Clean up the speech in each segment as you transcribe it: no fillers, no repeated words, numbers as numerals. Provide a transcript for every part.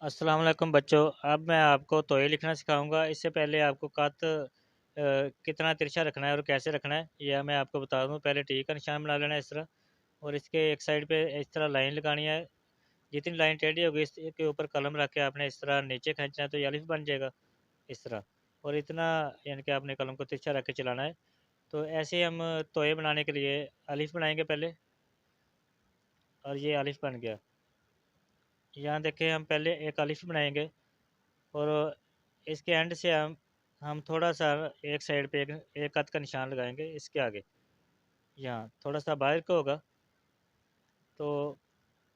अस्सलाम वालेकुम बच्चों। अब मैं आपको तोहे लिखना सिखाऊंगा। इससे पहले आपको कत कितना तिरछा रखना है और कैसे रखना है यह मैं आपको बता दूं। पहले टी का निशान बना लेना है इस तरह, और इसके एक साइड पे इस तरह लाइन लगानी है। जितनी लाइन टेढ़ी होगी इसके ऊपर कलम रख के आपने इस तरह नीचे खींचना है तो ये अलिफ बन जाएगा इस तरह। और इतना यानी कि आपने कलम को तिरछा रख के चलाना है। तो ऐसे ही हम तोहे बनाने के लिए अलिफ बनाएंगे पहले, और ये अलिफ बन गया। यहाँ देखें, हम पहले एक अलिफ बनाएंगे और इसके एंड से हम थोड़ा सा एक साइड पे एक कत का निशान लगाएंगे इसके आगे। यहाँ थोड़ा सा बाहर को होगा, तो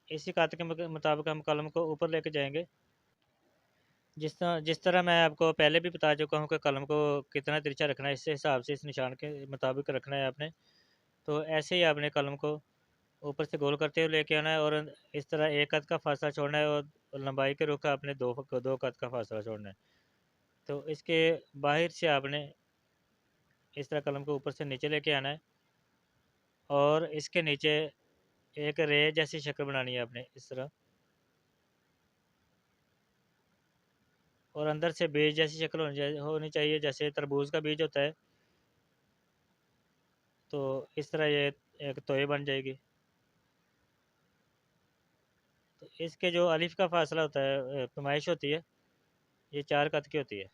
इसी कत के मुताबिक हम कलम को ऊपर लेके जाएंगे। जिस तरह मैं आपको पहले भी बता चुका हूँ कि कलम को कितना तिरछा रखना है, इस हिसाब से इस निशान के मुताबिक रखना है आपने। तो ऐसे ही आपने कलम को ऊपर से गोल करते हुए लेके आना है, और इस तरह एक कत का फासला छोड़ना है, और लंबाई के रुख का आपने दो कत का फासला छोड़ना है। तो इसके बाहर से आपने इस तरह कलम को ऊपर से नीचे लेके आना है, और इसके नीचे एक रे जैसी शक्ल बनानी है आपने इस तरह, और अंदर से बीज जैसी शक्ल होनी चाहिए, जैसे तरबूज का बीज होता है। तो इस तरह ये एक तोय बन जाएगी। तो इसके जो अलिफ का फासला होता है, पैमाइश होती है, ये 4 कत की होती है।